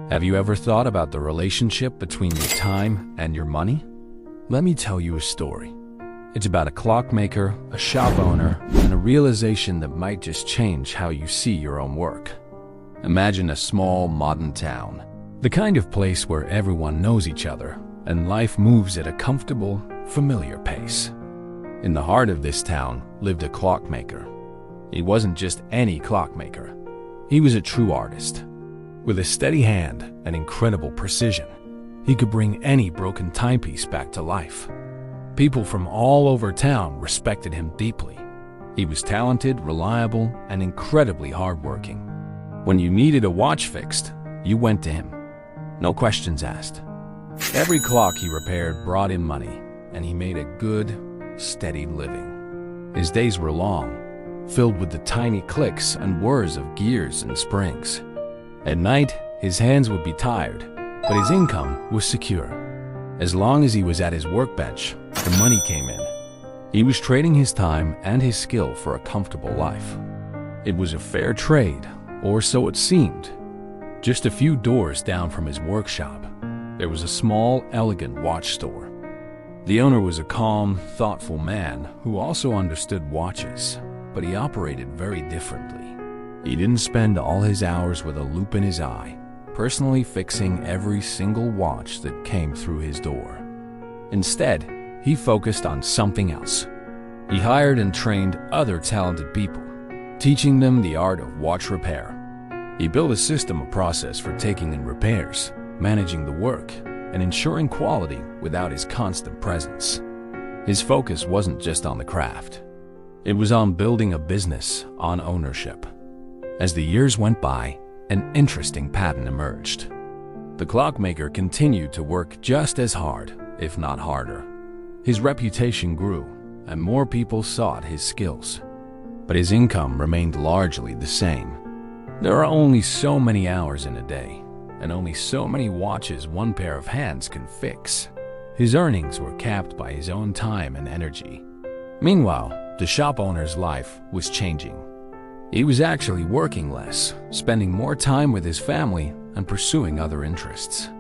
Have you ever thought about the relationship between your time and your money? Let me tell you a story. It's about a clockmaker, a shop owner, and a realization that might just change how you see your own work. Imagine a small, modern town, the kind of place where everyone knows each other and life moves at a comfortable, familiar pace. In the heart of this town lived a clockmaker. He wasn't just any clockmaker. He was a true artist. With a steady hand and incredible precision, he could bring any broken timepiece back to life. People from all over town respected him deeply. He was talented, reliable, and incredibly hardworking. When you needed a watch fixed, you went to him. No questions asked. Every clock he repaired brought in money, and he made a good, steady living. His days were long, filled with the tiny clicks and whirs of gears and springs. At night, his hands would be tired, but his income was secure. As long as he was at his workbench, the money came in. He was trading his time and his skill for a comfortable life. It was a fair trade, or so it seemed. Just a few doors down from his workshop, there was a small, elegant watch store. The owner was a calm, thoughtful man who also understood watches, but he operated very differently. He didn't spend all his hours with a loop in his eye, personally fixing every single watch that came through his door. Instead, he focused on something else. He hired and trained other talented people, teaching them the art of watch repair. He built a system of process for taking in repairs, managing the work, and ensuring quality without his constant presence. His focus wasn't just on the craft. It was on building a business on ownership. As the years went by, an interesting pattern emerged. The clockmaker continued to work just as hard, if not harder. His reputation grew, and more people sought his skills. But his income remained largely the same. There are only so many hours in a day, and only so many watches one pair of hands can fix. His earnings were capped by his own time and energy. Meanwhile, the shop owner's life was changing. He was actually working less, spending more time with his family and pursuing other interests.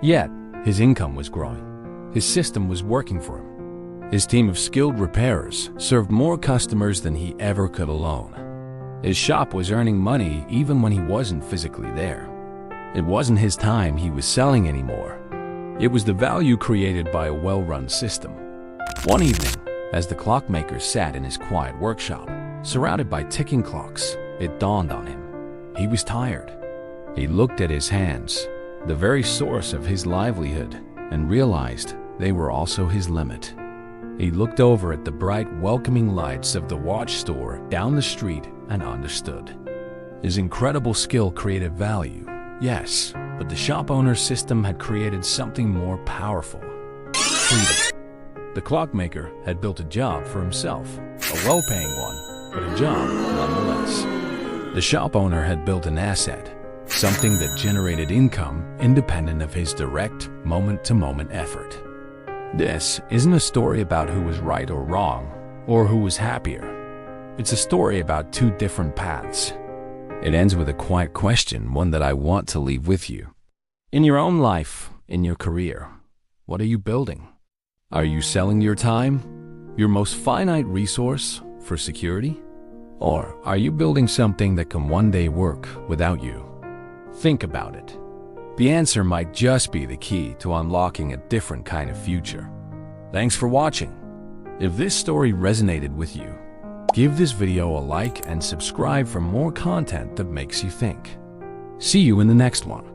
Yet, his income was growing. His system was working for him. His team of skilled repairers served more customers than he ever could alone. His shop was earning money even when he wasn't physically there. It wasn't his time he was selling anymore. It was the value created by a well-run system. One evening, as the clockmaker sat in his quiet workshop, surrounded by ticking clocks, it dawned on him. He was tired. He looked at his hands, the very source of his livelihood, and realized they were also his limit. He looked over at the bright, welcoming lights of the watch store down the street and understood. His incredible skill created value, yes, but the shop owner's system had created something more powerful: freedom. The clockmaker had built a job for himself, a well-paying one, but a job nonetheless. The shop owner had built an asset, something that generated income independent of his direct, moment-to-moment effort. This isn't a story about who was right or wrong, or who was happier. It's a story about two different paths. It ends with a quiet question, one that I want to leave with you. In your own life, in your career, what are you building? Are you selling your time, your most finite resource, for security? Or are you building something that can one day work without you? Think about it. The answer might just be the key to unlocking a different kind of future. Thanks for watching. If this story resonated with you, give this video a like and subscribe for more content that makes you think. See you in the next one.